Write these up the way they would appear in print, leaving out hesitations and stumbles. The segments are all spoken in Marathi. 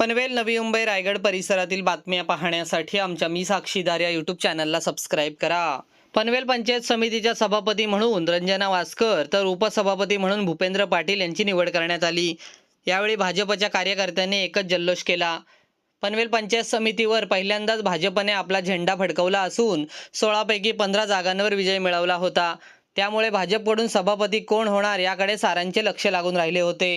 पनवेल, नवी मुंबई, रायगड परिसरातील बातम्या पाहण्यासाठी आमच्या मी साक्षीदार या यूट्यूब चॅनलला सबस्क्राईब करा। पनवेल पंचायत समितीच्या सभापती म्हणून रंजना वासकर तर उपसभापती म्हणून भूपेंद्र पाटील यांची निवड करण्यात आली। यावेळी भाजपच्या कार्यकर्त्यांनी एकच जल्लोष केला। पनवेल पंचायत समितीवर पहिल्यांदाच भाजपने आपला झेंडा फडकवला असून 16 पैकी 15 जागांवर विजय मिळवला होता। त्यामुळे भाजपकडून सभापती कोण होणार याकडे सारांचे लक्ष लागून राहिले होते।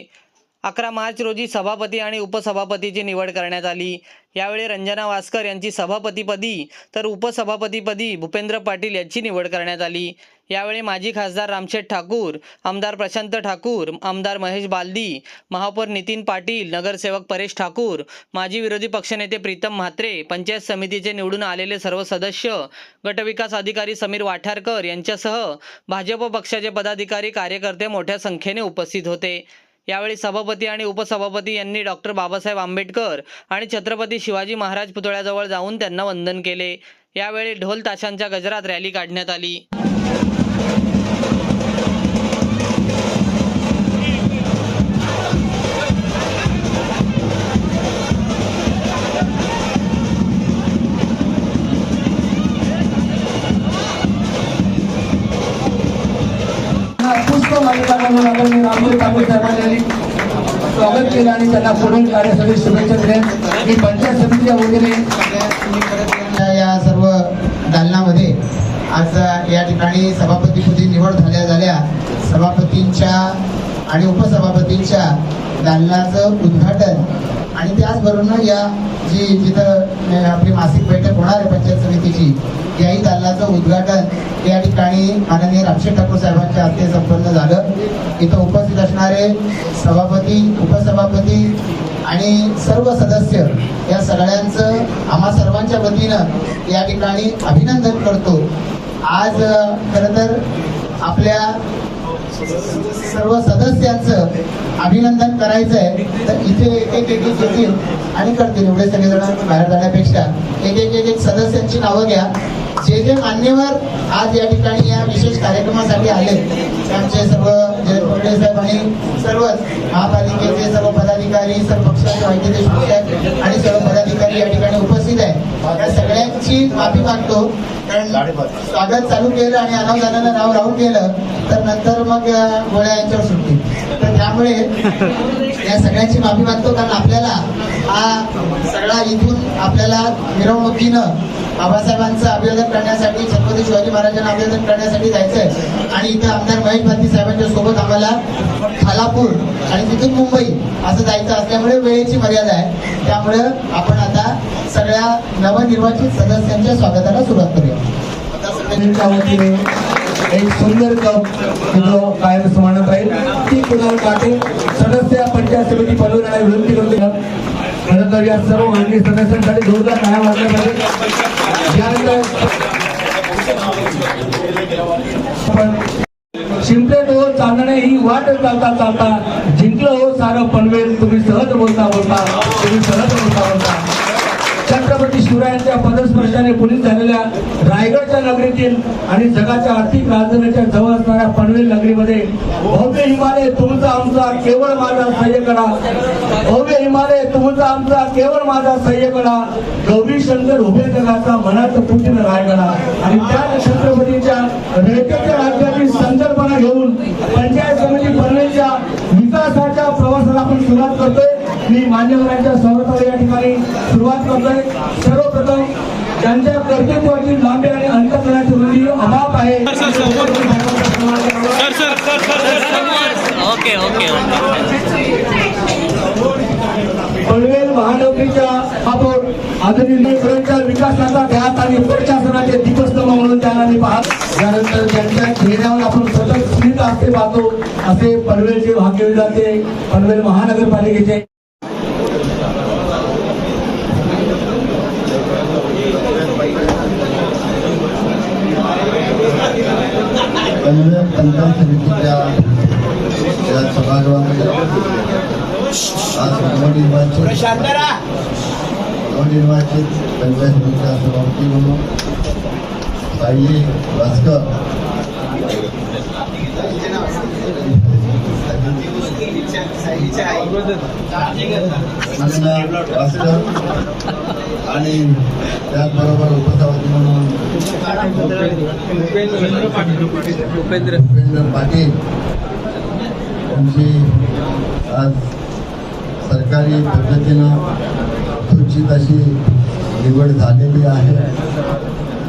11 मार्च रोजी सभापती आणि उपसभापतीची निवड करण्यात आली। यावेळी रंजना वासकर यांची सभापतीपदी तर उपसभापतीपदी भूपेंद्र पाटील यांची निवड करण्यात आली। यावेळी माजी खासदार रामशेठ ठाकूर, आमदार प्रशांत ठाकूर, आमदार महेश बालदी, महापौर नितीन पाटील, नगरसेवक परेश ठाकूर, माजी विरोधी पक्षनेते प्रीतम म्हात्रे, पंचायत समितीचे निवडून आलेले सर्व सदस्य, गटविकास अधिकारी समीर वाठारकर यांच्यासह भाजप पक्षाचे पदाधिकारी कार्यकर्ते मोठ्या संख्येने उपस्थित होते। यावेळी सभापती आणि उपसभापती यांनी डॉक्टर बाबासाहेब आंबेडकर आणि छत्रपती शिवाजी महाराज पुतळ्याजवळ जाऊन त्यांना वंदन केले। यावेळी ढोल ताशांच्या गजरात रॅली काढण्यात आली। स्वागत केलं आणि त्यांना पुढील कार्यासाठी शुभेच्छा दिल्या। मी पंचायत समितीच्या वतीने या सर्व दालनामध्ये आज या ठिकाणी सभापतीपदी निवड झाल्या सभापतींच्या आणि उपसभापतींच्या दालनाचं उद्घाटन आणि त्याचबरोबर या जिथं आपली मासिक बैठक होणार आहे पंचायत समितीची याही दालनाचं उद्घाटन या ठिकाणी माननीय रामशेठ ठाकूर साहेबांच्या हस्ते संपन्न झालं। इथं उपस्थित असणारे सभापती, उपसभापती आणि सर्व सदस्य या सगळ्यांचं आम्हा सर्वांच्या वतीनं या ठिकाणी अभिनंदन करतो। आज खरं तर आपल्या सर्व सदस्यांचं अभिनंदन करायचं आहे तर इथे एक येतील आणि करतील। एवढे सगळेजण बाहेर जाण्यापेक्षा एक सदस्यांची नावं घ्या। जे मान्यवर आज या ठिकाणी या विशेष कार्यक्रमासाठी आले आमचे सर्व जयंत पाटील साहेब आणि सर्वच महापालिकेचे सर्व पदाधिकारी, सर्व पक्षाचे माहिती देशमुख आणि सर्व पदाधिकारी या ठिकाणी उपस्थित आहे। त्या सगळ्यांची माफी मागतो कारण स्वागत चालू केलं आणि अनावधानानं नाव राहून गेलं तर नंतर मग गोळ्या यांच्यावर सुटतील। तर त्यामुळे या सगळ्यांची माफी मागतो कारण आपल्याला हा सगळा इथून आपल्याला मिरवणुकीनं बाबासाहेबांचं अभिवादन करण्यासाठी, छत्रपती शिवाजी महाराजांना अभिवादन करण्यासाठी जायचंय आणि इथं आमदार महेश बालदी साहेबांच्या सोबत आम्हाला खालापूर आणि तिथून मुंबई असं जायचं असल्यामुळे वेळेची मर्यादा आहे। त्यामुळे आपण आता सगळ्या नवनिर्वाचित सदस्यांच्या स्वागताला सुरुवात करूया। एक सुंदर कप जो कायम स्मरणात राहील ती कुणाल काटे सदस्य पंचायत समिती पनवेल आणि विनंती करतो। खरं तर या सर्व माननीय सदस्यांसाठी जोरदार टाळ्या वाजल्या पाहिजे। शिंपले हो चांदणे ही वाट चालता चालता जिंकलं हो सारं पनवेल। तुम्ही सहज बोलता छत्रपती शिवरायांच्या पदस्पर्शाने पुनीत झालेल्या रायगडच्या नगरीतील आणि जगाच्या आर्थिक राजधानीच्या जवळ असणाऱ्या पनवेल नगरीमध्ये भव्य हिमालय तुमचा आमचा केवळ माझा सह्यकडा, भव्य हिमालय तुमचा आमचा केवळ माझा सह्यकडा, गौरी शंकर उभे जगाचा मनात पुटीन रायगडा। आणि त्या छत्रपतीच्या रयतेच्या राज्याची संकल्पना घेऊन पंचायत समिती पनवेलच्या विकासाच्या प्रवासाला आपण सुरुवात करतोय। मी मान्यवरांच्या स्वागताला या ठिकाणी सुरुवात करतोय। सर्वप्रथम ज्यांच्या कर्तृत्वाची लांबी आणि अंतकरणाची रुंदी अमाप आहे पनवेल महानगरीच्या महापौर आदरणीय विकासाचा ध्यास आणि प्रशासनाचे दीपस्तंभ म्हणून त्यांना मी पाहत त्यानंतर त्यांच्या चेहऱ्यावर आपण सतत स्मित असते पाहतो असे पनवेलचे भाग्य जाते पनवेल महानगरपालिकेचे। पनवेल पंचायत समितीच्या सभागृहामध्ये आज नवनिर्वाचित पंचायत समितीच्या सभापती म्हणून ताई वासकर आणि त्याचबरोबर उपसभापती म्हणून भूपेंद्र पाटील यांची आज सरकारी पद्धतीनं सूचित अशी निवड झालेली आहे.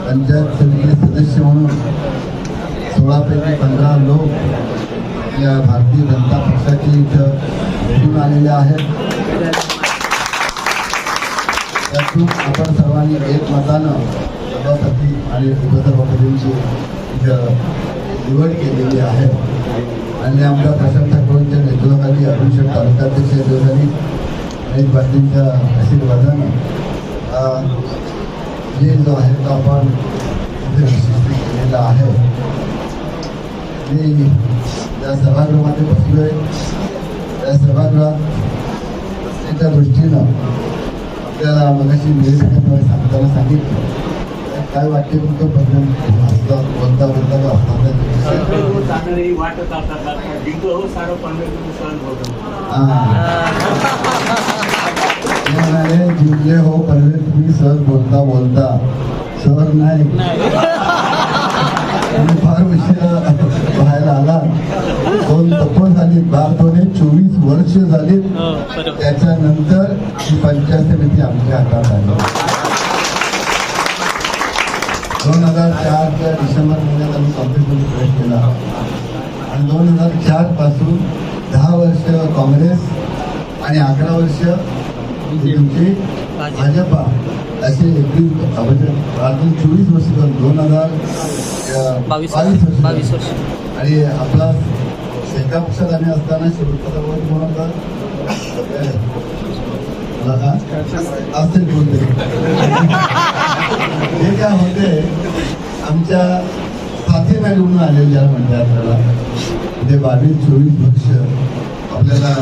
पंचायत समिती सदस्य म्हणून 16 पैकी 15 लोक या भारतीय जनता पक्षाची इथं निवडून आलेले आहेत. त्यातून आपण सर्वांनी एकमतानं सभापती आणि उपसभापतींची इथं निवड केलेली आहे. आणि आमच्या प्रशांत ठाकूरांच्या नेतृत्वाखाली अभिषेक तालुकाध्यक्ष नेतृत्वाखाली गणेश पाटीलच्या आशीर्वादानं जे जो आहे तो आपण इथे विशिष्ट केलेला आहे. मी या सभागृहामध्ये बसलोय. त्या सभागृहात त्याच्या दृष्टीनं आपल्याला मगाशी निवेदकांमध्ये सांगताना सांगितलं काय वाटते तुमचं बदल बोलता बोलता का जिंकले हो पनवेल तुम्ही सहज बोलता बोलता सहज नाही फार उशीर व्हायला आला. 2 तप झाली. भारतोने 24 वर्ष झाली. त्याच्यानंतर ही पंचायत समिती आमच्या हातात आली. 2004च्या डिसेंबर महिन्यात आम्ही काँग्रेसमध्ये प्रवेश केला आणि 2004 पासून 10 वर्ष काँग्रेस आणि 11 वर्ष तुमची भाजपा असे एकूण अजून 24 वर्ष 22 वर्ष. आणि आपला एका पक्षात आम्ही असताना शेवटचा म्हणून असं बोलते हे काय होते आमच्या साथीला निवडून आलेले ज्याला म्हणते आपल्याला म्हणजे 22-24 वर्ष आपल्याला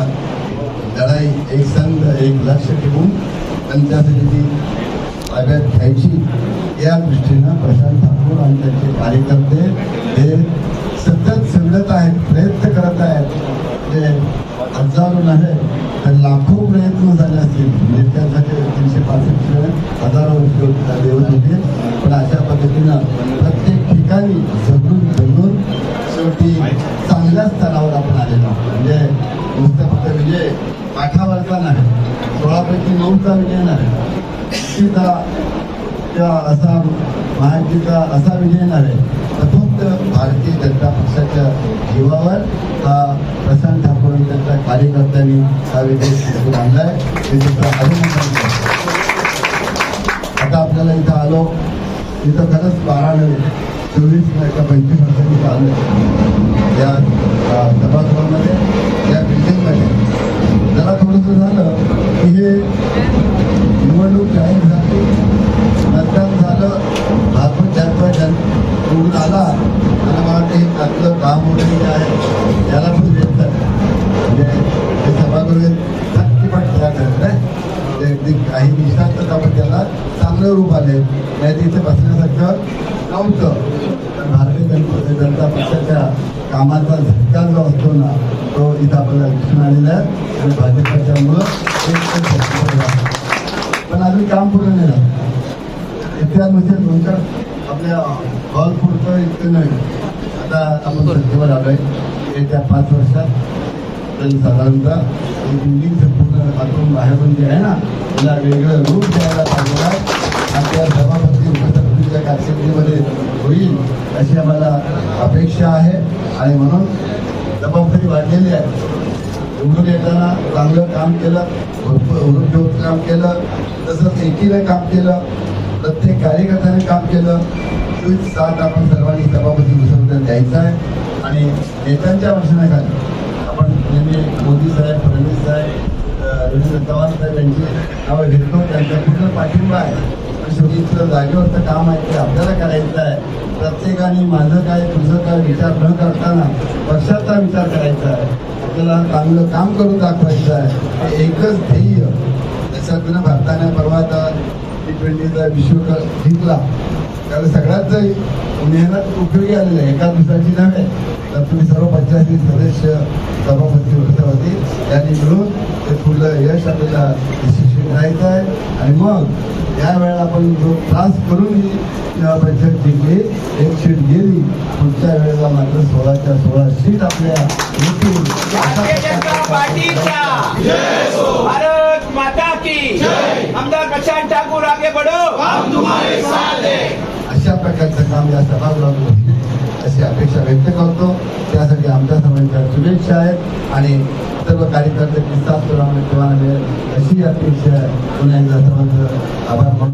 लढाई एक संघ एक लक्ष ठेवून पंचायत ती ताब्यात घ्यायची या दृष्टीनं प्रशांत ठाकूर आणि त्यांचे कार्यकर्ते हे सतत सगळत आहेत, प्रयत्न करत आहेत. म्हणजे हजारो नव्हे तर लाखो प्रयत्न झाले असतील. नेत्यासाठी 365 हजारो देवत होते. पण अशा पद्धतीनं प्रत्येक ठिकाणी झगडून झगडून शेवटी चांगल्या स्तरावर आपण आलेलो. म्हणजे नुसतं फक्त विजय पाठावरचा नाही, 16 पैकी 9चा विजय नाही, असा महायुतीचा असा विजय नाही, तर फक्त भारतीय जनता पक्षाच्या जीवावर हा प्रशांत ठाकूर आणि त्यांच्या कार्यकर्त्यांनी हा विजय आणलाय. त्याचा अभिनंदन. आता आपल्याला इथं आलो, इथं खरंच 12 नव्हे 24 वर्षांनी आलो या सभागृहामध्ये, या बिल्डिंगमध्ये. जरा थोडंसं झालं की हे निवडणूक जाहीर झाली, मतदान झालं, भाजप निवडून आला आणि मला वाटतं हे त्यातलं काम वगैरे जे आहे त्याला पण व्यक्त म्हणजे हे सभागृह नक्कीपण तयार करत आहे. म्हणजे अगदी काही दिवसातच आपण त्याला चांगलं रूप आले. नाही तिथे बसण्यासारखं नव्हतं. पण भारतीय जनता पक्षाच्या कामाचा झटका जो असतो ना तो इथं आपल्याला दिसून आलेला आहे. आणि भाजपच्यामुळं पण अजून काम पूर्ण नाही झालं. इतिहासमध्ये 2-4 आपल्या हॉल पुरतं इतकं नाही. आता आपण सत्तेवर आलोय. येत्या 5 वर्षात तरी साधारणतः बिल्डिंग संपूर्ण आतून बाहेरून जे आहे ना त्याला वेगळं रूप द्यायला पाहिजे आहे. आपल्या सभापती उपसभापतीच्या कारकिर्दीमध्ये होईल अशी आम्हाला अपेक्षा आहे. आणि म्हणून जबाबदारी वाढलेली आहे. निवडून येताना चांगलं काम केलं, भरपूर काम केलं, तसंच एकीने काम केलं, प्रत्येक कार्यकर्त्याने काम केलं. साथ आपण सर्वांनी सभापती उपसभापती द्यायचा आहे. आणि नेत्यांच्या वचनाखाली आपण नेहमी मोदी साहेब, फडणवीस साहेब, रवींद्र चव्हाण साहेब यांची नावं घेतो. त्यांचा पूर्ण पाठिंबा आहे. पण शेवटी इथलं जागेवरचं काम आहे ते आपल्याला करायचं आहे. प्रत्येकाने माझं काय तुझं काय विचार न करताना पक्षाचा विचार करायचा आहे. आपल्याला चांगलं काम करून दाखवायचं आहे. एकच ध्येय. त्याच्यातून भारताने परवा T20चा विश्वकप जिंकला. कारण सगळ्याच मेहनत उपयोगी आलेली आहे. एका दिवसाची नव्हे तर तुम्ही सर्व 85 सदस्य सभापती उपसभापती यांनी मिळून ते पुढलं यश आपल्याला यशस्वी करायचं आहे. आणि मग या वेळेला आपण जो त्रास करून ही परिषद जिंकली, एक सीट गेली, पुढच्या वेळेला मात्र 16च्या 16 सीट आपल्या येतील. भारतीय जनता पार्टीचा भारत माता की आमदार प्रशांत ठाकूर आगे बढ़ो, हम तुम्हारे साथ हैं. अशा प्रकारचं काम या सभागृहात होईल अशी अपेक्षा व्यक्त करतो. त्यासाठी आमच्या सर्वांच्या शुभेच्छा आहेत आणि सर्व कार्यकर्ते किस्सा मिळेल अशी अपेक्षा पुन्हा एकदा सर्वांचं आभार मानतो.